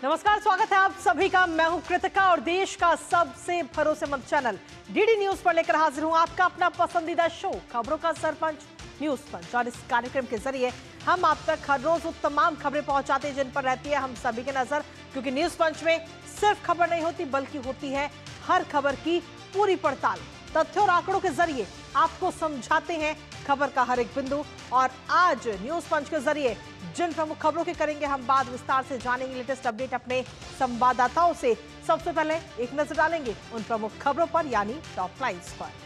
नमस्कार, स्वागत है आप सभी का। मैं हूं कृतिका और देश का सबसे भरोसेमंद चैनल डीडी न्यूज पर लेकर हाजिर हूं आपका अपना पसंदीदा शो खबरों का सरपंच न्यूज पंच। और इस कार्यक्रम के जरिए हम आप तक हर रोज वो तमाम खबरें पहुंचाते हैं जिन पर रहती है हम सभी की नजर, क्योंकि न्यूज पंच में सिर्फ खबर नहीं होती बल्कि होती है हर खबर की पूरी पड़ताल। तथ्यों और आंकड़ों के जरिए आपको समझाते हैं खबर का हर एक बिंदु। और आज न्यूज पंच के जरिए जिन प्रमुख खबरों की करेंगे हम बात, विस्तार से जानेंगे लेटेस्ट अपडेट अपने संवाददाताओं से। सबसे पहले एक नजर डालेंगे उन प्रमुख खबरों पर, यानी टॉप लाइन्स पर।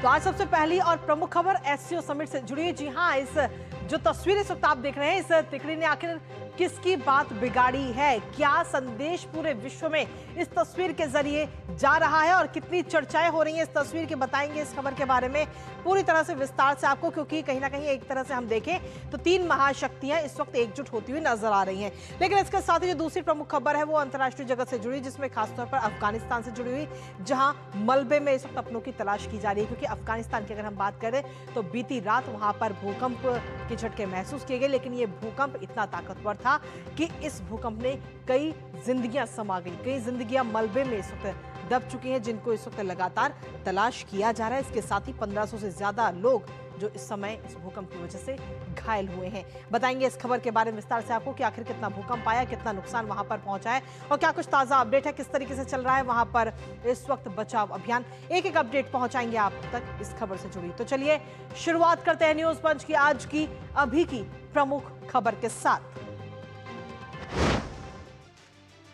तो आज सबसे पहली और प्रमुख खबर एससीओ समिट से जुड़ी है। जी हां, इस जो तस्वीर इस वक्त आप देख रहे हैं, इस तिकड़ी ने आखिर किसकी बात बिगाड़ी है? क्या संदेश पूरे विश्व में इस तस्वीर के जरिए जा रहा है और कितनी चर्चाएं हो रही हैं इस तस्वीर की, बताएंगे इस खबर के बारे में पूरी तरह से विस्तार से आपको। क्योंकि कहीं ना कहीं एक तरह से हम देखें तो तीन महाशक्तियां इस वक्त एकजुट होती हुई नजर आ रही हैं। लेकिन इसके साथ ही जो दूसरी प्रमुख खबर है वो अंतर्राष्ट्रीय जगत से जुड़ी, जिसमें खासतौर पर अफगानिस्तान से जुड़ी हुई, जहां मलबे में इस वक्त अपनों की तलाश की जा रही है। क्योंकि अफगानिस्तान की अगर हम बात करें तो बीती रात वहां पर भूकंप के झटके महसूस किए गए, लेकिन ये भूकंप इतना ताकतवर था कि इस भूकंप ने कई जिंदगियां समा गई, कई जिंदगियां मलबे में इस वक्त दब चुकी हैं, जिनको इस वक्त लगातार तलाश किया जा रहा है। इसके साथ ही 1500 से ज्यादा लोग जो इस समय इस भूकंप की वजह से घायल हुए हैं। बताएंगे इस खबर के बारे में विस्तार से आपको कि आखिर कितना भूकंप आया, कितना नुकसान वहां पर पहुंचा है और क्या कुछ ताजा अपडेट है, किस तरीके से चल रहा है वहां पर इस वक्त बचाव अभियान। एक एक अपडेट पहुंचाएंगे आप तक इस खबर से जुड़ी। तो चलिए शुरुआत करते हैं न्यूज पंच की आज की अभी की प्रमुख खबर के साथ।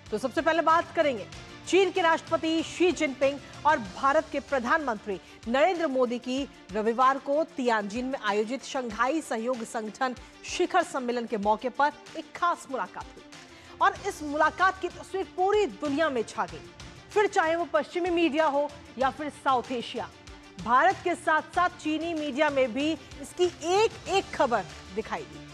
तो सबसे पहले बात करेंगे चीन के राष्ट्रपति शी जिनपिंग और भारत के प्रधानमंत्री नरेंद्र मोदी की रविवार को तियानजिन में आयोजित शंघाई सहयोग संगठन शिखर सम्मेलन के मौके पर एक खास मुलाकात हुई। और इस मुलाकात की तस्वीर पूरी दुनिया में छा गई, फिर चाहे वो पश्चिमी मीडिया हो या फिर साउथ एशिया। भारत के साथ साथ चीनी मीडिया में भी इसकी एक एक खबर दिखाई दी।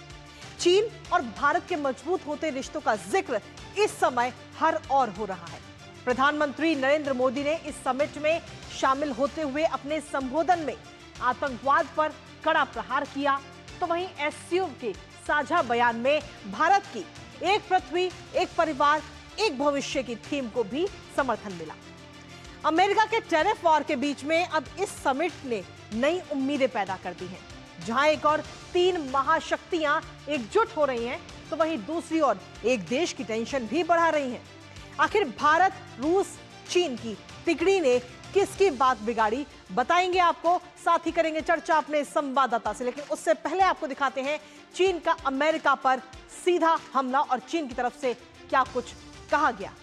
चीन और भारत के मजबूत होते रिश्तों का जिक्र इस समय हर ओर हो रहा है। प्रधानमंत्री नरेंद्र मोदी ने इस समिट में शामिल होते हुए अपने संबोधन में आतंकवाद पर कड़ा प्रहार किया, तो वहीं एससीओ के साझा बयान में भारत की एक पृथ्वी, एक परिवार, एक भविष्य की थीम को भी समर्थन मिला। अमेरिका के टैरिफ वॉर के बीच में अब इस समिट ने नई उम्मीदें पैदा कर दी हैं। जहां एक और तीन महाशक्तियां एकजुट हो रही हैं, तो वहीं दूसरी ओर एक देश की टेंशन भी बढ़ा रही हैं। आखिर भारत, रूस, चीन की तिकड़ी ने किसकी बात बिगाड़ी, बताएंगे आपको, साथ ही करेंगे चर्चा अपने संवाददाता से। लेकिन उससे पहले आपको दिखाते हैं चीन का अमेरिका पर सीधा हमला और चीन की तरफ से क्या कुछ कहा गया।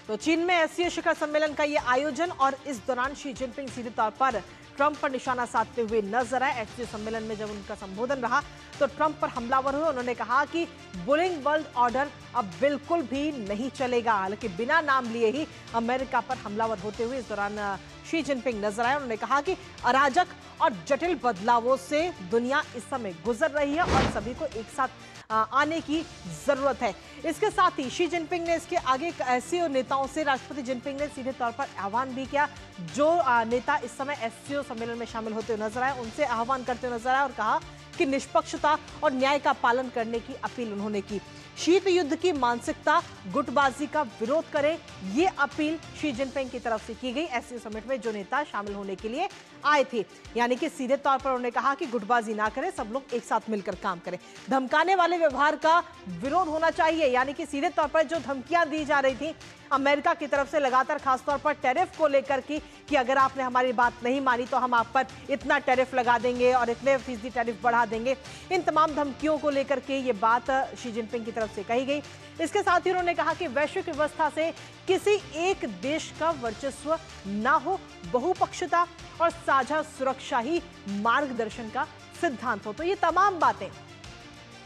तो चीन में एससीओ शिखर सम्मेलन का यह आयोजन और इस दौरान शी जिनपिंग सीधे तौर पर ट्रंप पर निशाना साधते हुए नजर आए। एससीओ सम्मेलन में जब उनका संबोधन रहा तो ट्रंप पर हमलावर हुए। उन्होंने कहा कि बुलिंग वर्ल्ड ऑर्डर अब बिल्कुल भी नहीं चलेगा। हालांकि बिना नाम लिए ही अमेरिका पर हमलावर होते हुए इस दौरान शी जिनपिंग नजर आए। उन्होंने कहा कि अराजक और जटिल बदलावों से दुनिया इस समय गुजर रही है और सभी को एक साथ आने की जरूरत है। इसके साथ ही शी जिनपिंग ने इसके आगे एससीओ नेताओं से, राष्ट्रपति जिनपिंग ने सीधे तौर पर आह्वान भी किया। जो नेता इस समय एससीओ सम्मेलन में शामिल होते हुए नजर आए उनसे आह्वान करते हुए नजर आए और कहा कि निष्पक्षता और न्याय का पालन करने की अपील उन्होंने की। शीत युद्ध की मानसिकता, गुटबाजी का विरोध करें, ये अपील शी जिनपिंग की तरफ से की गई एससीओ समिट में जो नेता शामिल होने के लिए आए थे। यानी कि सीधे तौर पर उन्होंने कहा कि गुटबाजी ना करें, सब लोग एक साथ मिलकर काम करें। धमकाने वाले व्यवहार का विरोध होना चाहिए। यानी कि सीधे तौर पर जो धमकियां दी जा रही थी अमेरिका की तरफ से लगातार, खासतौर पर टैरिफ को लेकर कि अगर आपने हमारी बात नहीं मानी तो हम आप पर इतना टैरिफ लगा देंगे और इतने फीसदी टैरिफ बढ़ा देंगे, इन तमाम धमकियों को लेकर के ये बात शी जिनपिंग की तरफ से कही गई। इसके साथ ही उन्होंने कहा कि वैश्विक व्यवस्था से किसी एक देश का वर्चस्व ना हो, बहुपक्षता और साझा सुरक्षा ही मार्गदर्शन का सिद्धांत हो। तो ये तमाम बातें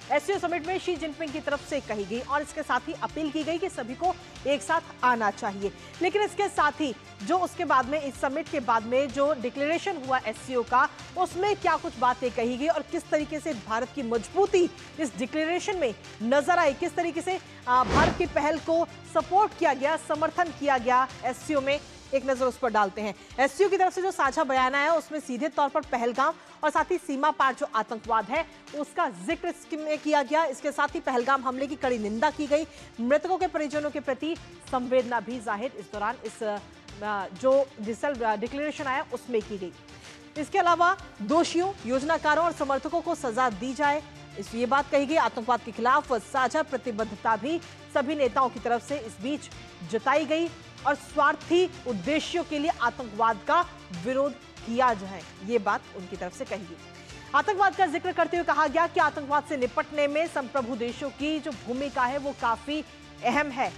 एससीओ समिट में शी जिनपिंग की तरफ से कही गई और इसके साथ ही अपील की गई कि सभी को एक साथ आना चाहिए। लेकिन इसके साथ ही जो उसके बाद में, इस समिट के बाद में जो डिक्लेरेशन हुआ एससीओ का, उसमें क्या कुछ बातें कही गई और किस तरीके से भारत की मजबूती इस डिक्लेरेशन में नजर आई, किस तरीके से भारत की पहल को सपोर्ट किया गया, समर्थन किया गया एससीओ में, एक नजर उस पर डालते हैं। एससीओ की तरफ से जो साझा बयान आया उसमें सीधे तौर पर पहलगाम और साथ ही सीमा पार जो आतंकवाद है उसका जिक्र इसमें किया गया। इसके साथ ही पहलगाम हमले की कड़ी निंदा की गई। मृतकों के परिजनों के प्रति संवेदना भी जाहिर इस दौरान इस जो डिक्लेरेशन आया उसमें की गई। इसके अलावा दोषियों, योजनाकारों और समर्थकों को सजा दी जाए, ये बात कही गई। आतंकवाद के खिलाफ साझा प्रतिबद्धता भी सभी नेताओं की तरफ से इस बीच जताई गई और स्वार्थी उद्देश्यों के लिए आतंकवाद का विरोध किया जाए, ये बात उनकी तरफ से कही गई। आतंकवाद का जिक्र करते हुए कहा गया कि आतंकवाद से निपटने में संप्रभु देशों की जो भूमिका है वो काफी अहम है।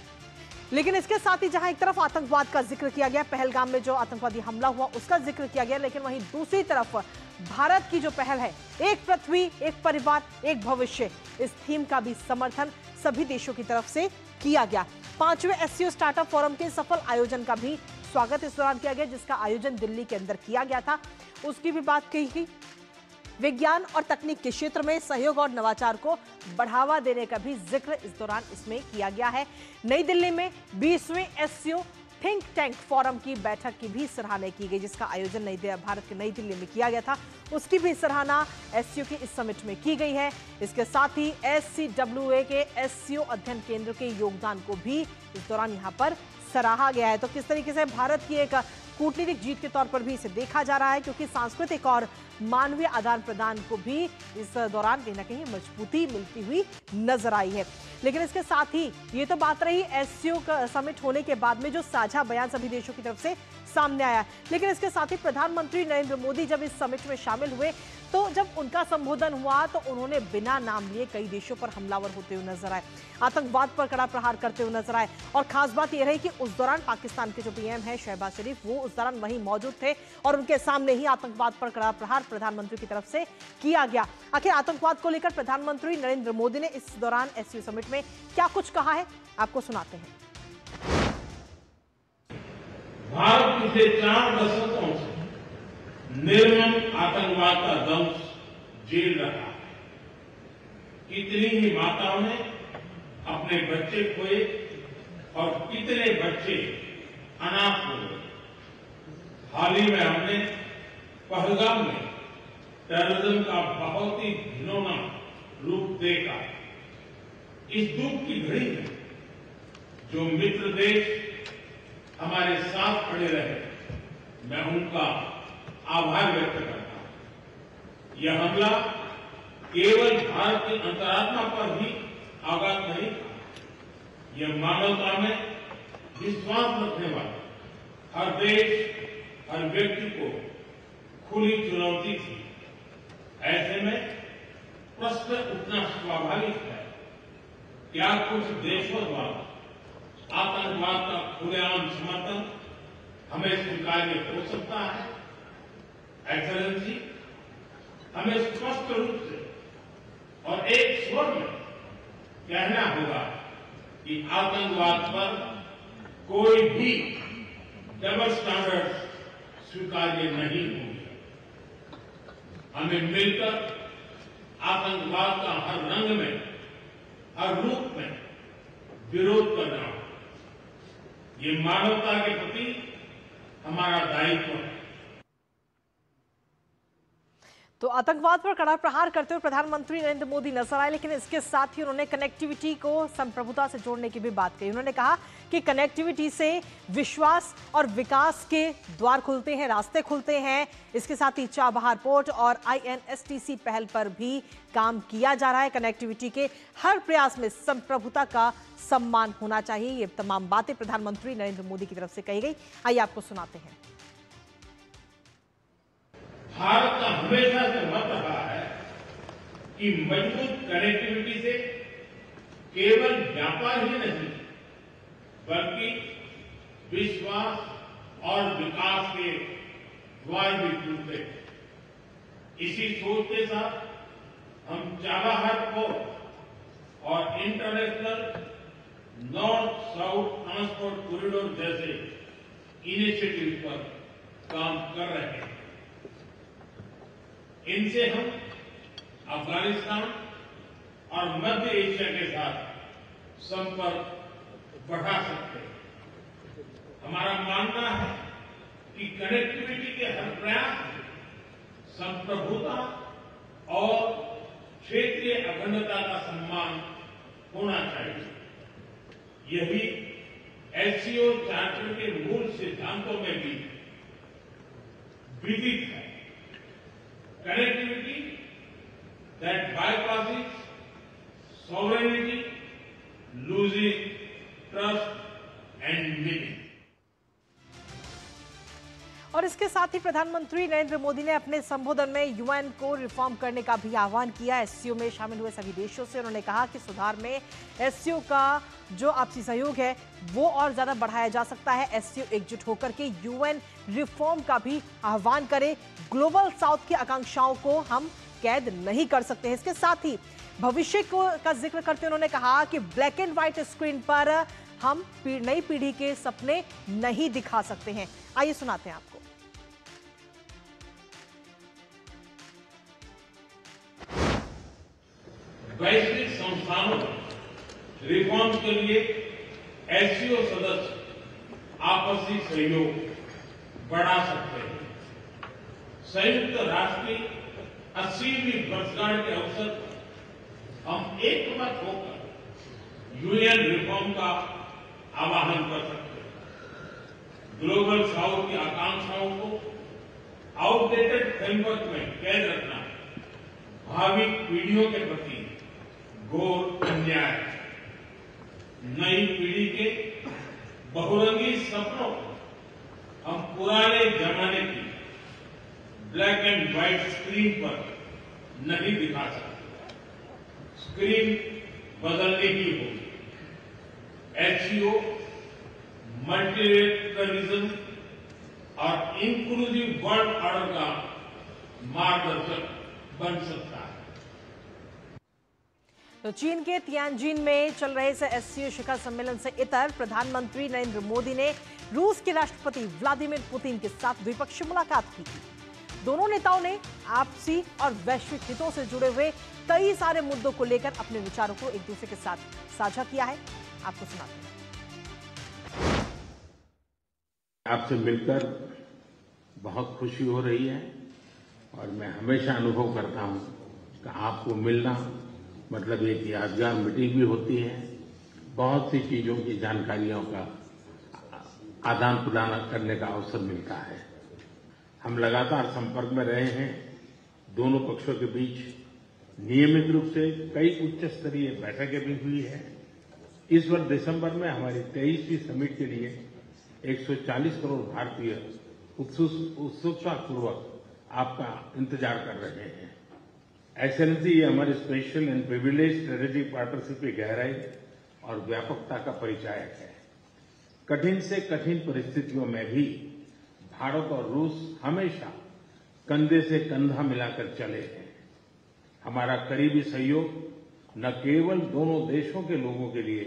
लेकिन इसके साथ ही जहां एक तरफ आतंकवाद का जिक्र किया गया, पहलगाम में जो आतंकवादी हमला हुआ उसका जिक्र किया गया, लेकिन वहीं दूसरी तरफ भारत की जो पहल है, एक पृथ्वी, एक परिवार, एक भविष्य, इस थीम का भी समर्थन सभी देशों की तरफ से किया गया। 5वें एससीओ स्टार्टअप फोरम के सफल आयोजन का भी स्वागत इस दौरान किया गया, जिसका आयोजन दिल्ली के अंदर किया गया था, उसकी भी बात कही गई। विज्ञान और तकनीक के क्षेत्र में सहयोग और नवाचार को बढ़ावा देने का भी जिक्र इस दौरान इसमें किया गया है। नई दिल्ली में 20वें एससीओ थिंक टैंक फोरम की बैठक की भी सराहना की गई, जिसका आयोजन भारत के नई दिल्ली में किया गया था, उसकी भी सराहना एससीओ के इस समिट में की गई है। इसके साथ ही SCWA के एससीओ अध्ययन केंद्र के योगदान को भी इस दौरान यहाँ पर सराहा गया है। तो किस तरीके से भारत की एक कूटनीतिक जीत के तौर पर भी इसे देखा जा रहा है, क्योंकि सांस्कृतिक और मानवीय आदान प्रदान को भी इस दौरान कहीं ना कहीं मजबूती मिलती हुई नजर आई है। लेकिन इसके साथ ही ये तो बात रही एससीओ का समिट होने के बाद में जो साझा बयान सभी देशों की तरफ से सामने आया, लेकिन इसके साथ ही प्रधानमंत्री नरेंद्र मोदी जब इस समिट में शामिल हुए तो जब उनका संबोधन हुआ तो उन्होंने बिना नाम लिए कई देशों पर हमलावर होते हुए नजर आए, आतंकवाद पर कड़ा प्रहार करते हुए नजर आए। और खास बात यह रही कि उस दौरान पाकिस्तान के जो पीएम है शहबाज शरीफ, वो उस दौरान वहीं मौजूद थे और उनके सामने ही आतंकवाद पर कड़ा प्रहार प्रधानमंत्री की तरफ से किया गया। आखिर आतंकवाद को लेकर प्रधानमंत्री नरेंद्र मोदी ने इस दौरान एससीओ समिट में क्या कुछ कहा है, आपको सुनाते हैं। भारत पिछले 4 दशकों से निर्मम आतंकवाद का दंश झेल रहा है। कितनी ही माताओं ने अपने बच्चे खोए और कितने बच्चे अनाथ हो गए। हाल ही में हमने पहलगाम में टेररिज्म का बहुत ही घिनौना रूप देखा। इस दुख की घड़ी में जो मित्र देश हमारे साथ खड़े रहे, मैं उनका आभार व्यक्त करता हूं। यह हमला केवल भारत की अंतरात्मा पर ही आघात नहीं था, यह मानवता में विश्वास रखने वाले हर देश, हर व्यक्ति को खुली चुनौती थी। ऐसे में प्रश्न उठना स्वाभाविक है, क्या कुछ देशों द्वारा आतंकवाद का खुलेआम समर्थन हमें स्वीकार्य हो सकता है? एक्सेलेंसी, हमें स्पष्ट रूप से और एक स्वर में कहना होगा कि आतंकवाद पर कोई भी डबल स्टैंडर्ड स्वीकार्य नहीं होंगे। हमें मिलकर आतंकवाद का हर रंग में, हर रूप में विरोध करना होगा। ये मानवता के प्रति हमारा दायित्व है। तो आतंकवाद पर कड़ा प्रहार करते हुए प्रधानमंत्री नरेंद्र मोदी नजर आए, लेकिन इसके साथ ही उन्होंने कनेक्टिविटी को संप्रभुता से जोड़ने की भी बात कही। उन्होंने कहा कि कनेक्टिविटी से विश्वास और विकास के द्वार खुलते हैं, रास्ते खुलते हैं। इसके साथ ही चाबहार पोर्ट और INSTC पहल पर भी काम किया जा रहा है। कनेक्टिविटी के हर प्रयास में संप्रभुता का सम्मान होना चाहिए। ये तमाम बातें प्रधानमंत्री नरेंद्र मोदी की तरफ से कही गई। आइए आपको सुनाते हैं। भारत का हमेशा से मत रहा है कि मजबूत कनेक्टिविटी से केवल व्यापार ही नहीं बल्कि विश्वास और विकास के द्वार भी खुलते हैं। इसी सोच के साथ हम चाबहार पोर्ट और international north south transport corridor जैसे इनिशिएटिव पर काम कर रहे हैं। इनसे हम अफगानिस्तान और मध्य एशिया के साथ संपर्क बढ़ा सकते हैं। हमारा मानना है कि कनेक्टिविटी के हर प्रयास में संप्रभुता और क्षेत्रीय अखंडता का सम्मान होना चाहिए। यही एससीओ चार्टर के मूल सिद्धांतों में भी विदित है। Connectivity that bypasses sovereignty, losing trust and limit। और इसके साथ ही प्रधानमंत्री नरेंद्र मोदी ने अपने संबोधन में यूएन को रिफॉर्म करने का भी आह्वान किया। एससीओ में शामिल हुए सभी देशों से उन्होंने कहा कि सुधार में एससीओ का जो आपसी सहयोग है वो और ज्यादा बढ़ाया जा सकता है। एससीओ एकजुट होकर के यूएन रिफॉर्म का भी आह्वान करे। ग्लोबल साउथ की आकांक्षाओं को हम कैद नहीं कर सकते हैं। इसके साथ ही भविष्य का जिक्र करते उन्होंने कहा कि ब्लैक एंड व्हाइट स्क्रीन पर हम नई पीढ़ी के सपने नहीं दिखा सकते हैं। आइए सुनाते हैं आपको। वैश्विक संस्थानों में रिफॉर्म के लिए एससीओ सदस्य आपसी सहयोग बढ़ा सकते हैं। संयुक्त राष्ट्र की 80वीं वर्षगांठ के अवसर पर हम एकमत होकर यूएन रिफॉर्म का आह्वान कर सकते हैं। ग्लोबल साउथ की आकांक्षाओं को आउटडेटेड फ्रेमवर्क में कैद रखना भावी पीढ़ियों के प्रति घोर अन्याय है। नई पीढ़ी के बहुरंगी सपनों को हम पुराने जमाने की ब्लैक एंड व्हाइट स्क्रीन पर नहीं दिखा सकते। स्क्रीन बदलने की होगी। एससीओ मल्टीलेटरलिज्म और इंक्लूसिव वर्ल्ड ऑर्डर का मार्गदर्शक बन सकता है। तो चीन के तियानजिन में चल रहे एससीओ शिखर सम्मेलन से इतर प्रधानमंत्री नरेंद्र मोदी ने रूस के राष्ट्रपति व्लादिमीर पुतिन के साथ द्विपक्षीय मुलाकात की थी। दोनों नेताओं ने आपसी और वैश्विक हितों से जुड़े हुए कई सारे मुद्दों को लेकर अपने विचारों को एक दूसरे के साथ साझा किया है। आपको सुनाते हैं। आपसे मिलकर बहुत खुशी हो रही है और मैं हमेशा अनुभव करता हूं कि आपको मिलना मतलब एक यादगार मीटिंग भी होती है। बहुत सी चीजों की जानकारियों का आदान प्रदान करने का अवसर मिलता है। हम लगातार संपर्क में रहे हैं। दोनों पक्षों के बीच नियमित रूप से कई उच्च स्तरीय बैठकें भी हुई है। इस वर्ष दिसंबर में हमारी 23वीं समिट के लिए 140 करोड़ भारतीय उत्सुकतापूर्वक आपका इंतजार कर रहे हैं। एक्सेलेंसी, ये हमारी special and privilege strategic partnership की गहराई और व्यापकता का परिचायक है। कठिन से कठिन परिस्थितियों में भी भारत और रूस हमेशा कंधे से कंधा मिलाकर चले हैं। हमारा करीबी सहयोग न केवल दोनों देशों के लोगों के लिए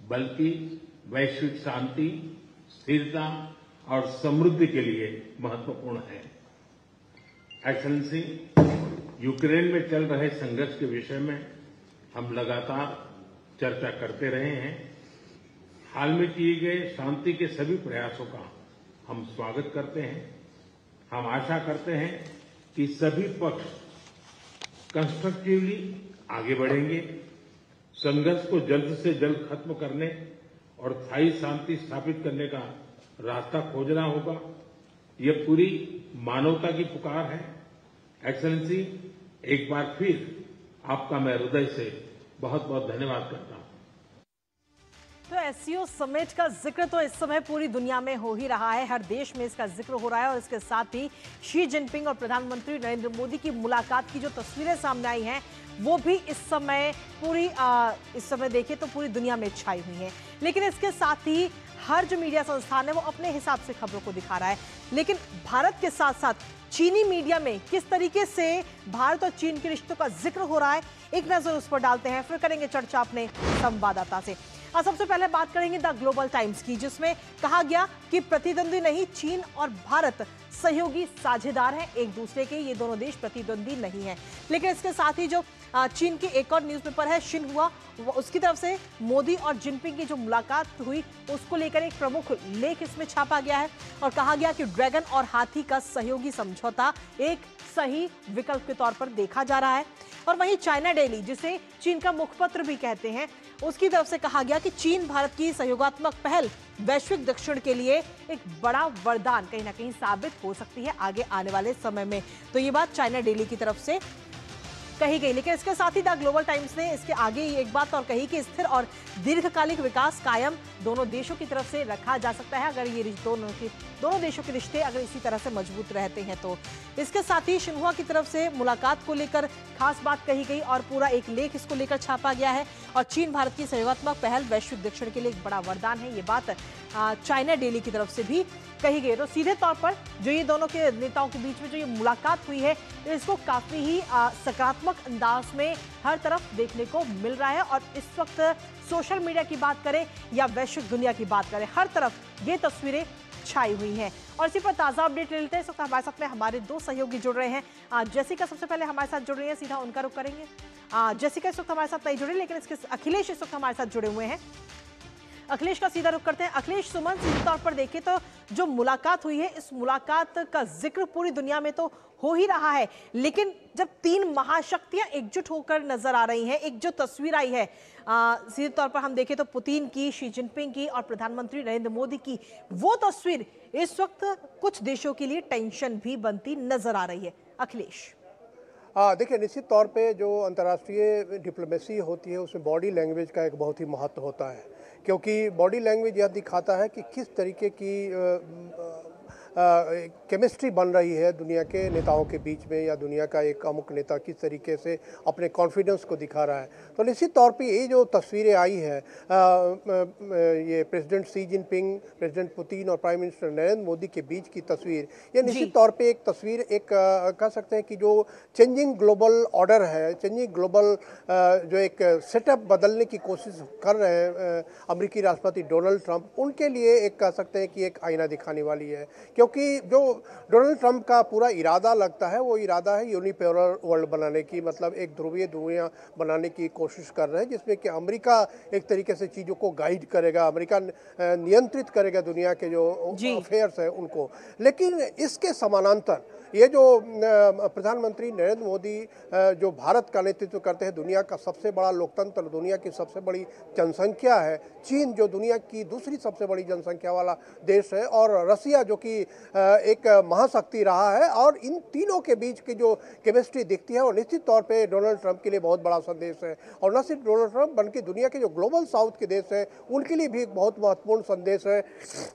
बल्कि वैश्विक शांति, स्थिरता और समृद्धि के लिए महत्वपूर्ण है। एक्सेलेंसी, यूक्रेन में चल रहे संघर्ष के विषय में हम लगातार चर्चा करते रहे हैं। हाल में किए गए शांति के सभी प्रयासों का हम स्वागत करते हैं। हम आशा करते हैं कि सभी पक्ष कंस्ट्रक्टिवली आगे बढ़ेंगे। संघर्ष को जल्द से जल्द खत्म करने और स्थायी शांति स्थापित करने का रास्ता खोजना होगा। यह पूरी मानवता की पुकार है। एक्सेलेंसी, एक बार फिर आपका मैं हृदय से बहुत बहुत धन्यवाद करता हूं। तो एससीओ समिट का जिक्र तो इस समय पूरी दुनिया में हो ही रहा है। हर देश में इसका जिक्र हो रहा है और इसके साथ ही शी जिनपिंग और प्रधानमंत्री नरेंद्र मोदी की मुलाकात की जो तस्वीरें सामने आई हैं वो भी इस समय देखिए तो पूरी दुनिया में छाई हुई हैं। लेकिन इसके साथ ही हर जो मीडिया संस्थान है वो अपने हिसाब से खबरों को दिखा रहा है। लेकिन भारत के साथ साथ चीनी मीडिया में किस तरीके से भारत और चीन के रिश्तों का जिक्र हो रहा है, एक नजर उस पर डालते हैं, फिर करेंगे चर्चा अपने संवाददाता से। और सबसे पहले बात करेंगे द ग्लोबल टाइम्स की, जिसमें कहा गया कि प्रतिद्वंदी नहीं, चीन और भारत सहयोगी साझेदार हैं एक दूसरे के। ये दोनों देश प्रतिद्वंदी नहीं है। लेकिन इसके साथ ही जो चीन की एक और न्यूज़पेपर है शिन्हुआ, उसकी तरफ से मोदी और जिनपिंग की जो मुलाकात हुई उसको लेकर एक प्रमुख लेख इसमें छापा गया है और कहा गया कि ड्रैगन और हाथी का सहयोगी समझौता एक सही विकल्प के तौर पर देखा जा रहा है। और वहीं चाइना डेली, जिसे चीन का मुखपत्र भी कहते हैं, उसकी तरफ से कहा गया कि चीन भारत की सहयोगात्मक पहल वैश्विक दक्षिण के लिए एक बड़ा वरदान कहीं ना कहीं साबित हो सकती है आगे आने वाले समय में। तो ये बात चाइना डेली की तरफ से कही गई। लेकिन इसके साथ ही द ग्लोबल टाइम्स ने इसके आगे एक बात और कही कि स्थिर और दीर्घकालिक विकास कायम दोनों देशों की तरफ से रखा जा सकता है अगर ये दोनों देशों के रिश्ते अगर इसी तरह से मजबूत रहते हैं तो। इसके साथ ही शिन्हुआ की तरफ से मुलाकात को लेकर खास बात कही गई और पूरा एक लेख इसको लेकर छापा गया है। और चीन भारत की सहयोगात्मक पहल वैश्विक दक्षिण के लिए एक बड़ा वरदान है, ये बात चाइना डेली की तरफ से भी कही गई। तो सीधे तौर पर जो ये दोनों के नेताओं के बीच में जो ये मुलाकात हुई है, इसको काफी ही सकारात्मक अंदाज में हर तरफ देखने को मिल रहा है। और इस वक्त सोशल मीडिया की बात करें या वैश्विक दुनिया की बात करें, हर तरफ ये तस्वीरें छाई हुई हैं। और इसी पर ताजा अपडेट ले लेते हैं। इस वक्त हमारे साथ में हमारे दो सहयोगी जुड़ रहे हैं। जेसिका सबसे पहले हमारे साथ जुड़ रही है, सीधा उनका रुख करेंगे। जेसिका इस वक्त हमारे साथ नहीं जुड़े, लेकिन इसके अखिलेश इस वक्त हमारे साथ जुड़े हुए हैं। अखिलेश का सीधा रुख करते हैं। अखिलेश, सुमन, सीधे तौर पर देखें तो जो मुलाकात हुई है, इस मुलाकात का जिक्र पूरी दुनिया में तो हो ही रहा है, लेकिन जब तीन महाशक्तियां एकजुट होकर नजर आ रही हैं, एक जो तस्वीर आई है सीधे तौर पर हम देखें तो पुतिन की, शी जिनपिंग की और प्रधानमंत्री नरेंद्र मोदी की, वो तस्वीर इस वक्त कुछ देशों के लिए टेंशन भी बनती नजर आ रही है। अखिलेश, देखिए, निश्चित तौर पे जो अंतर्राष्ट्रीय डिप्लोमेसी होती है उसमें बॉडी लैंग्वेज का एक बहुत ही महत्व होता है, क्योंकि बॉडी लैंग्वेज यह दिखाता है कि किस तरीके की केमिस्ट्री बन रही है दुनिया के नेताओं के बीच में, या दुनिया का एक अमुक नेता किस तरीके से अपने कॉन्फिडेंस को दिखा रहा है। तो निश्चित तौर पे ये जो तस्वीरें आई हैं, ये president Xi Jinping, president Putin और प्राइम मिनिस्टर नरेंद्र मोदी के बीच की तस्वीर, ये निश्चित तौर पे एक तस्वीर, एक कह सकते हैं कि जो चेंजिंग ग्लोबल ऑर्डर है, चेंजिंग ग्लोबल जो एक सेटअप बदलने की कोशिश कर रहे हैं अमेरिकी राष्ट्रपति डोनाल्ड ट्रंप, उनके लिए एक कह सकते हैं कि एक आईना दिखाने वाली है। क्योंकि जो डोनाल्ड ट्रंप का पूरा इरादा लगता है, वो इरादा है यूनिपोलर वर्ल्ड बनाने की, मतलब एक ध्रुवीय दुनिया बनाने की कोशिश कर रहे हैं, जिसमें कि अमेरिका एक तरीके से चीज़ों को गाइड करेगा, अमेरिका नियंत्रित करेगा दुनिया के जो अफेयर्स है उनको। लेकिन इसके समानांतर ये जो प्रधानमंत्री नरेंद्र मोदी जो भारत का नेतृत्व करते हैं, दुनिया का सबसे बड़ा लोकतंत्र, दुनिया की सबसे बड़ी जनसंख्या है, चीन जो दुनिया की दूसरी सबसे बड़ी जनसंख्या वाला देश है, और रसिया जो कि एक महाशक्ति रहा है, और इन तीनों के बीच की जो केमिस्ट्री दिखती है वो निश्चित तौर पे डोनाल्ड ट्रंप के लिए बहुत बड़ा संदेश है। और न सिर्फ डोनाल्ड ट्रंप बल्कि दुनिया के जो ग्लोबल साउथ के देश हैं उनके लिए भी एक बहुत महत्वपूर्ण संदेश है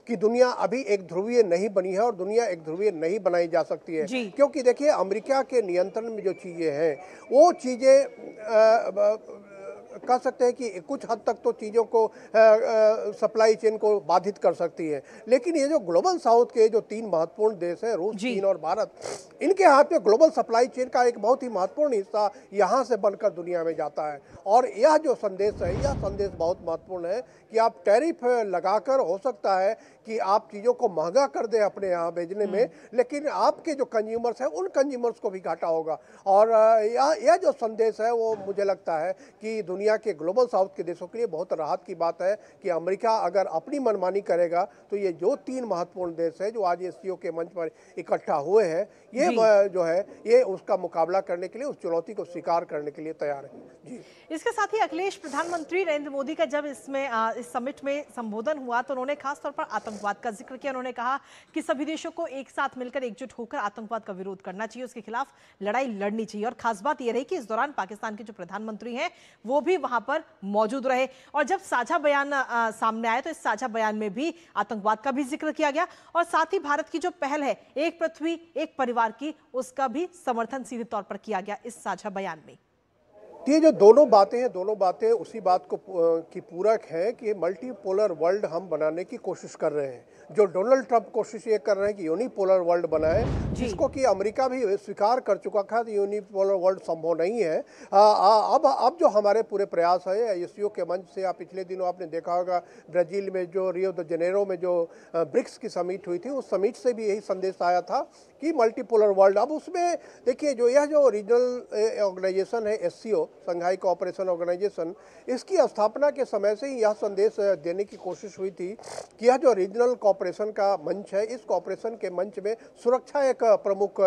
कि दुनिया अभी एक ध्रुवीय नहीं बनी है और दुनिया एक ध्रुवीय नहीं बनाई जा सकती है। क्योंकि देखिए, अमेरिका के नियंत्रण में जो चीज़ें हैं वो चीज़ें कह सकते हैं कि कुछ हद तक तो चीज़ों को सप्लाई चेन को बाधित कर सकती है। लेकिन ये जो ग्लोबल साउथ के जो तीन महत्वपूर्ण देश हैं, रूस, चीन और भारत, इनके हाथ में ग्लोबल सप्लाई चेन का एक बहुत ही महत्वपूर्ण हिस्सा यहाँ से बनकर दुनिया में जाता है। और यह जो संदेश है, यह संदेश बहुत महत्वपूर्ण है कि आप टैरिफ लगाकर हो सकता है कि आप चीज़ों को महंगा कर दें अपने यहाँ भेजने में, लेकिन आपके जो कंज्यूमर्स हैं उन कंज्यूमर्स को भी घाटा होगा। और यह जो संदेश है वो मुझे लगता है कि दुनिया के ग्लोबल साउथ के देशों के लिए बहुत राहत की बात है कि अमेरिका अगर अपनी मनमानी करेगा तो ये जो तीन महत्वपूर्ण देश है जो आज एससीओ के मंच पर इकट्ठा हुए हैं, ये जो है ये उसका मुकाबला करने के लिए, उस चुनौती को स्वीकार करने के लिए तैयार है। जी, इसके साथ ही अखिलेश, प्रधानमंत्री नरेंद्र मोदी का जब इस समिट में संबोधन हुआ तो उन्होंने खासतौर पर आतंकवाद का जिक्र किया। उन्होंने कहा कि सभी देशों को एक साथ मिलकर एकजुट होकर आतंकवाद का विरोध करना चाहिए, उसके खिलाफ लड़ाई लड़नी चाहिए। और खास बात यह रही कि इस दौरान पाकिस्तान के जो प्रधानमंत्री हैं वो भी वहां पर मौजूद रहे। और जब साझा बयान सामने आया तो इस साझा बयान में भी आतंकवाद का भी जिक्र किया गया, और साथ ही भारत की जो पहल है एक पृथ्वी एक परिवार की, उसका भी समर्थन सीधे तौर पर किया गया इस साझा बयान में। ये जो दोनों बातें उसी बात को की पूरक है कि मल्टीपोलर वर्ल्ड हम बनाने की कोशिश कर रहे हैं। जो डोनाल्ड ट्रंप कोशिश ये कर रहे हैं कि यूनिपोलर वर्ल्ड बनाए, जिसको कि अमेरिका भी स्वीकार कर चुका था कि यूनिपोलर वर्ल्ड संभव नहीं है। अब जो हमारे पूरे प्रयास है एससीओ के मंच से, आप पिछले दिनों आपने देखा होगा ब्राजील में जो रियो द जेनेरो में जो ब्रिक्स की समिट हुई थी, उस समिट से भी यही संदेश आया था कि मल्टीपोलर वर्ल्ड। अब उसमें देखिए, यह जो रीजनल ऑर्गेनाइजेशन है एससीओ, संघाई कोऑपरेशन ऑर्गेनाइजेशन, इसकी स्थापना के समय से ही यह संदेश देने की कोशिश हुई थी कि यह जो रीजनल कोऑपरेशन का मंच है, इस कोऑपरेशन के मंच में सुरक्षा एक प्रमुख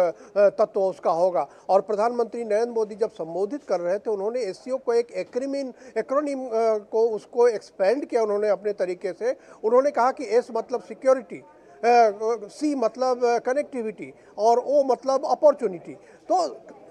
तत्व उसका होगा। और प्रधानमंत्री नरेंद्र मोदी जब संबोधित कर रहे थे, उन्होंने एससीओ को एक एक्रोनिम को उसको एक्सपेंड किया उन्होंने अपने तरीके से। उन्होंने कहा कि एस मतलब सिक्योरिटी, सी मतलब कनेक्टिविटी और ओ मतलब अपॉर्चुनिटी। तो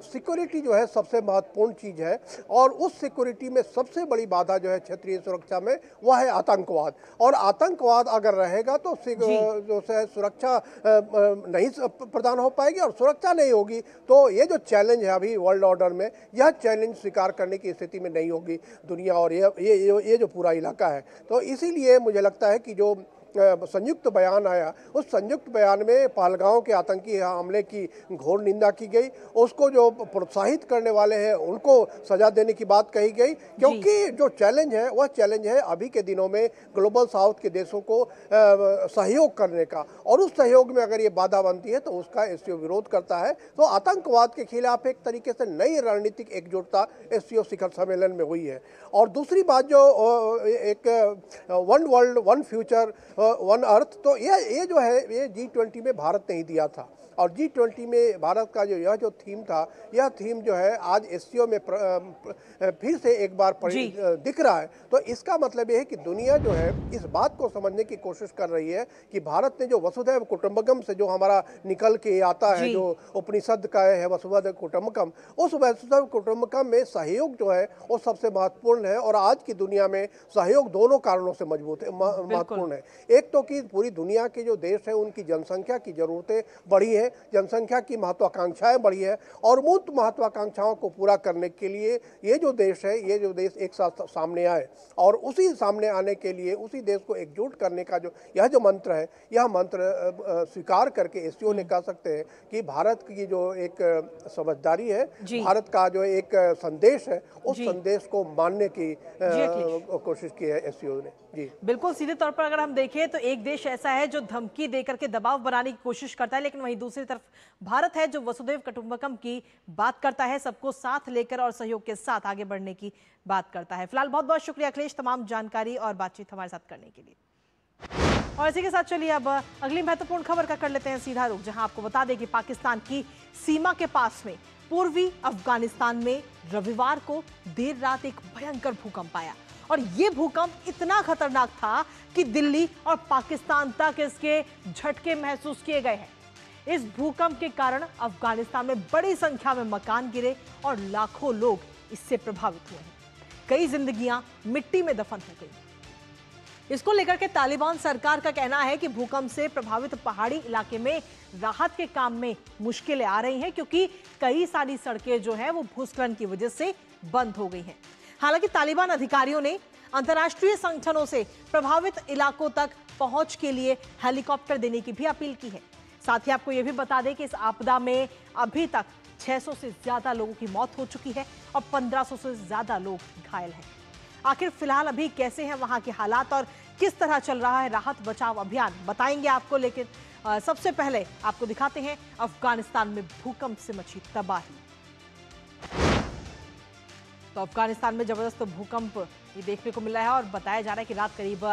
सिक्योरिटी जो है सबसे महत्वपूर्ण चीज़ है, और उस सिक्योरिटी में सबसे बड़ी बाधा जो है क्षेत्रीय सुरक्षा में वह है आतंकवाद। और आतंकवाद अगर रहेगा तो जो है सुरक्षा नहीं प्रदान हो पाएगी, और सुरक्षा नहीं होगी तो ये जो चैलेंज है अभी वर्ल्ड ऑर्डर में, यह चैलेंज स्वीकार करने की स्थिति में नहीं होगी दुनिया और ये जो पूरा इलाका है। तो इसीलिए मुझे लगता है कि जो संयुक्त बयान आया, उस संयुक्त बयान में पहलगांव के आतंकी हमले की घोर निंदा की गई, उसको जो प्रोत्साहित करने वाले हैं उनको सजा देने की बात कही गई, क्योंकि जो चैलेंज है वह चैलेंज है अभी के दिनों में ग्लोबल साउथ के देशों को सहयोग करने का, और उस सहयोग में अगर ये बाधा बनती है तो उसका एससीओ विरोध करता है। तो आतंकवाद के खिलाफ एक तरीके से नई रणनीतिक एकजुटता एससीओ शिखर सम्मेलन में हुई है। और दूसरी बात जो एक one world one future one earth, तो ये जो है ये G20 में भारत ने ही दिया था, और G20 में भारत का यह जो थीम था, यह थीम जो है आज एससीओ में फिर से एक बार दिख रहा है। तो इसका मतलब यह है कि दुनिया जो है इस बात को समझने की कोशिश कर रही है कि भारत ने जो वसुधैव कुटुंबकम से जो हमारा निकल के आता है, जो उपनिषद का है वसुधैव कुटुंबकम, उस वसुधैव कुटुंबकम में सहयोग जो है वो सबसे महत्वपूर्ण है। और आज की दुनिया में सहयोग दोनों कारणों से महत्वपूर्ण है। एक तो कि पूरी दुनिया के जो देश है उनकी जनसंख्या की जरूरतें बढ़ी है, जनसंख्या की महत्वाकांक्षाएं बढ़ी है, और मूल महत्वाकांक्षाओं को पूरा करने के लिए ये जो देश एक साथ सामने आए, और उसी सामने आने के लिए उसी देश को एकजुट करने का यह जो मंत्र है, यह मंत्र स्वीकार करके एससीओ ने कह सकते हैं कि भारत की जो एक समझदारी है, भारत का जो एक संदेश है, उस संदेश को मानने की कोशिश की है एससीओ ने। जी बिल्कुल, सीधे तौर पर अगर हम देखें तो एक देश ऐसा है जो धमकी देकर के दबाव बनाने की कोशिश करता है, लेकिन वहीं दूसरी तरफ भारत है जो वसुधैव कुटुंबकम की बात करता है, सबको साथ लेकर और सहयोग के साथ आगे बढ़ने की बात करता है। फिलहाल बहुत बहुत शुक्रिया अखिलेश, तमाम जानकारी और बातचीत हमारे साथ करने के लिए। और इसी के साथ चलिए अब अगली महत्वपूर्ण खबर का कर लेते हैं सीधा रुख, जहां आपको बता दें कि पाकिस्तान की सीमा के पास में पूर्वी अफगानिस्तान में रविवार को देर रात एक भयंकर भूकंप आया, और ये भूकंप इतना खतरनाक था कि दिल्ली और पाकिस्तान तक इसके झटके महसूस किए गए हैं। इस भूकंप के कारण अफगानिस्तान में बड़ी संख्या में मकान गिरे और लाखों लोग इससे प्रभावित हुए हैं। कई जिंदगियां मिट्टी में दफन हो गई। इसको लेकर के तालिबान सरकार का कहना है कि भूकंप से प्रभावित पहाड़ी इलाके में राहत के काम में मुश्किलें आ रही हैं, क्योंकि कई सारी सड़कें जो हैं वो भूस्खलन की वजह से बंद हो गई हैं। हालांकि तालिबान अधिकारियों ने अंतर्राष्ट्रीय संगठनों से प्रभावित इलाकों तक पहुंच के लिए हेलीकॉप्टर देने की भी अपील की है। साथ ही आपको यह भी बता दें कि इस आपदा में अभी तक 600 से ज्यादा लोगों की मौत हो चुकी है और 1500 से ज्यादा लोग घायल हैं। आखिर फिलहाल अभी कैसे हैं वहां के हालात और किस तरह चल रहा है राहत बचाव अभियान, बताएंगे आपको, लेकिन सबसे पहले आपको दिखाते हैं अफगानिस्तान में भूकंप से मची तबाही। तो अफगानिस्तान में जबरदस्त भूकंप ये देखने को मिला है, और बताया जा रहा है कि रात करीब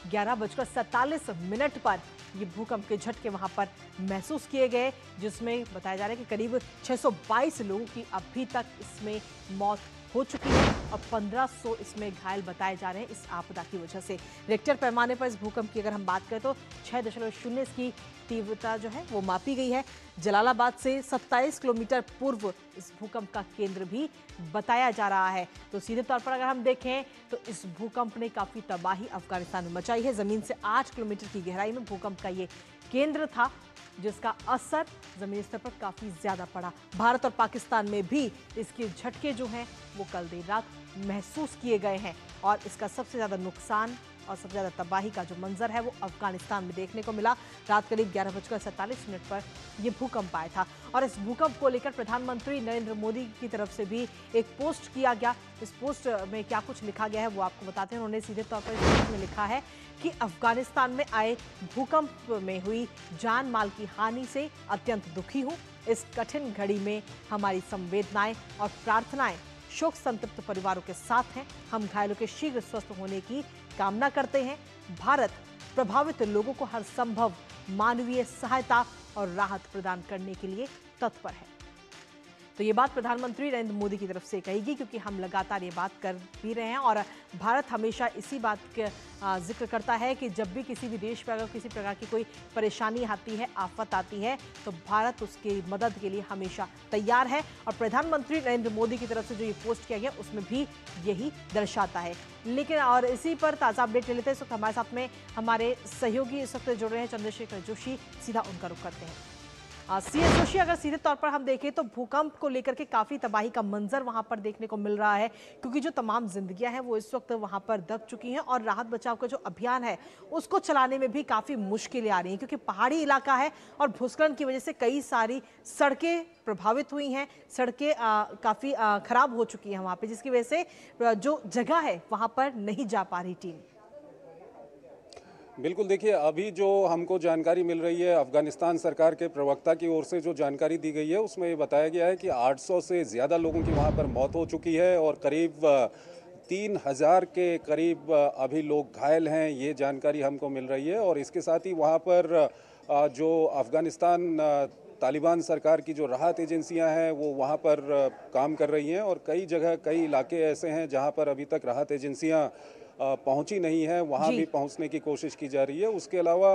11:47 पर ये भूकंप के झटके वहां पर महसूस किए गए, जिसमें बताया जा रहा है कि करीब 622 लोगों की अभी तक इसमें मौत हो चुकी है और 1500 इसमें घायल बताए जा रहे हैं इस आपदा की वजह से। रिक्टर पैमाने पर इस भूकंप की अगर हम बात करें तो 6.0 इसकी तीव्रता जो है वो मापी गई है। जलालाबाद से 27 किलोमीटर पूर्व इस भूकंप का केंद्र भी बताया जा रहा है। तो सीधे तौर पर अगर हम देखें तो इस भूकंप ने काफी तबाही अफगानिस्तान में मचाई है। जमीन से 8 किलोमीटर की गहराई में भूकंप का ये केंद्र था, जिसका असर जमीनी स्तर पर काफी ज्यादा पड़ा। भारत और पाकिस्तान में भी इसके झटके जो हैं वो कल देर रात महसूस किए गए हैं, और इसका सबसे ज्यादा नुकसान और सबसे ज्यादा तबाही का जो मंजर है वो अफगानिस्तान में देखने को मिला। रात करीब 11:47 पर यह भूकंप आया था, और इस भूकंप को लेकर प्रधानमंत्री नरेंद्र मोदी की तरफ से भी एक पोस्ट किया गया। इस पोस्ट में क्या कुछ लिखा गया है वो आपको बताते हैं। उन्होंने सीधे तौर पर इस पोस्ट में लिखा है कि अफगानिस्तान में आए भूकंप में हुई जान माल की हानि से अत्यंत दुखी हूँ। इस कठिन घड़ी में हमारी संवेदनाएं और प्रार्थनाएं शोक संतप्त परिवारों के साथ हैं। हम घायलों के शीघ्र स्वस्थ होने की कामना करते हैं। भारत प्रभावित लोगों को हर संभव मानवीय सहायता और राहत प्रदान करने के लिए तत्पर है। तो ये बात प्रधानमंत्री नरेंद्र मोदी की तरफ से कही गई, क्योंकि हम लगातार ये बात कर भी रहे हैं और भारत हमेशा इसी बात का जिक्र करता है कि जब भी किसी भी देश पर अगर किसी प्रकार की कोई परेशानी आती है, आफत आती है, तो भारत उसकी मदद के लिए हमेशा तैयार है। और प्रधानमंत्री नरेंद्र मोदी की तरफ से जो ये पोस्ट किया गया उसमें भी यही दर्शाता है। लेकिन और इसी पर ताज़ा अपडेट ले लेते हैं। इस वक्त हमारे साथ में हमारे सहयोगी इस वक्त जुड़ रहे हैं, चंद्रशेखर जोशी, सीधा उनका रुख करते हैं। सीएस जोशी, अगर सीधे तौर पर हम देखें तो भूकंप को लेकर के काफी तबाही का मंजर वहां पर देखने को मिल रहा है, क्योंकि जो तमाम जिंदगियां हैं वो इस वक्त वहां पर दब चुकी हैं और राहत बचाव का जो अभियान है उसको चलाने में भी काफी मुश्किलें आ रही हैं, क्योंकि पहाड़ी इलाका है और भूस्खलन की वजह से कई सारी सड़कें प्रभावित हुई हैं, सड़कें काफी खराब हो चुकी हैं वहां पर, जिसकी वजह से जो जगह है वहां पर नहीं जा पा रही टीम। बिल्कुल, देखिए अभी जो हमको जानकारी मिल रही है अफगानिस्तान सरकार के प्रवक्ता की ओर से जो जानकारी दी गई है उसमें ये बताया गया है कि 800 से ज़्यादा लोगों की वहाँ पर मौत हो चुकी है और करीब 3000 के करीब अभी लोग घायल हैं, ये जानकारी हमको मिल रही है। और इसके साथ ही वहाँ पर जो अफगानिस्तान तालिबान सरकार की जो राहत एजेंसियां हैं वो वहाँ पर काम कर रही हैं और कई जगह कई इलाके ऐसे हैं जहाँ पर अभी तक राहत एजेंसियां पहुंची नहीं है, वहाँ भी पहुंचने की कोशिश की जा रही है। उसके अलावा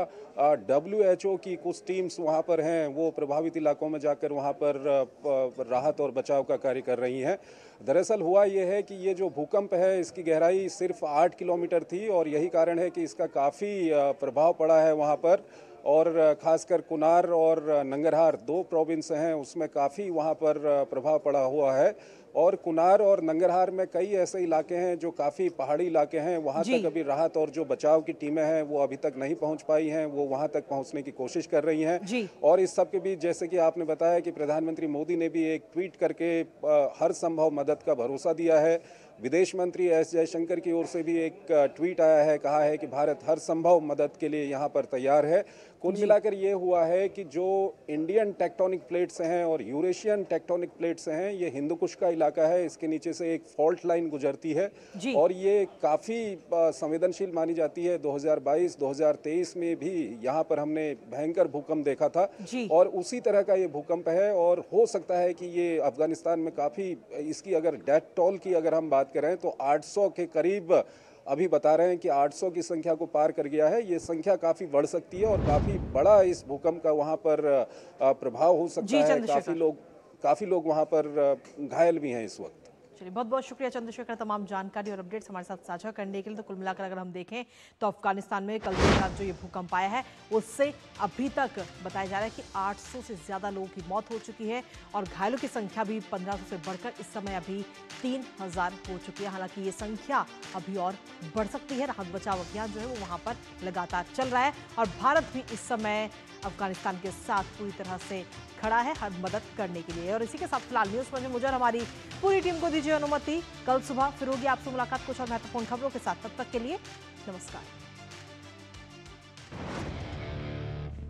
WHO की कुछ टीम्स वहाँ पर हैं, वो प्रभावित इलाकों में जाकर वहाँ पर राहत और बचाव का कार्य कर रही हैं। दरअसल हुआ ये है कि ये जो भूकंप है इसकी गहराई सिर्फ 8 किलोमीटर थी और यही कारण है कि इसका काफ़ी प्रभाव पड़ा है वहाँ पर। और खासकर कुनार और नंगरहार 2 प्रोविंस हैं, उसमें काफ़ी वहाँ पर प्रभाव पड़ा हुआ है। और कुनार और नंगरहार में कई ऐसे इलाके हैं जो काफ़ी पहाड़ी इलाके हैं, वहाँ तक अभी राहत और जो बचाव की टीमें हैं वो अभी तक नहीं पहुँच पाई हैं, वो वहाँ तक पहुँचने की कोशिश कर रही हैं। और इस सब के बीच जैसे कि आपने बताया कि प्रधानमंत्री मोदी ने भी एक ट्वीट करके हर संभव मदद का भरोसा दिया है। विदेश मंत्री एस जयशंकर की ओर से भी एक ट्वीट आया है, कहा है कि भारत हर संभव मदद के लिए यहाँ पर तैयार है। कुल मिलाकर ये हुआ है कि जो इंडियन टेक्टोनिक प्लेट्स हैं और यूरेशियन टेक्टोनिक प्लेट्स हैं, ये हिंदू कुश का इलाका है, इसके नीचे से एक फॉल्ट लाइन गुजरती है और ये काफ़ी संवेदनशील मानी जाती है। 2022-2023 में भी यहाँ पर हमने भयंकर भूकंप देखा था और उसी तरह का ये भूकंप है और हो सकता है कि ये अफगानिस्तान में काफ़ी इसकी अगर डेथ टोल की अगर हम बात करें तो 800 के करीब अभी बता रहे हैं कि 800 की संख्या को पार कर गया है। ये संख्या काफ़ी बढ़ सकती है और काफ़ी बड़ा इस भूकंप का वहाँ पर प्रभाव हो सकता है। काफ़ी लोग वहाँ पर घायल भी हैं इस वक्त। चलिए, बहुत बहुत शुक्रिया चंद्रशेखर तमाम जानकारी और अपडेट्स हमारे साथ साझा करने के लिए। तो कुल मिलाकर अगर हम देखें तो अफगानिस्तान में कल देर रात जो ये भूकंप आया है उससे अभी तक बताया जा रहा है कि 800 से ज़्यादा लोगों की मौत हो चुकी है और घायलों की संख्या भी 1500 से बढ़कर इस समय अभी 3000 हो चुकी है। हालांकि ये संख्या अभी और बढ़ सकती है। राहत बचाव अभियान जो है वो वहाँ पर लगातार चल रहा है और भारत भी इस समय अफगानिस्तान के साथ पूरी तरह से खड़ा है हर मदद करने के लिए। और इसी के साथ फिलहाल न्यूज़ में मुझे हमारी पूरी टीम को दीजिए अनुमति। कल सुबह फिर होगी आपसे मुलाकात कुछ और महत्वपूर्ण खबरों के साथ। तब तक के लिए नमस्कार।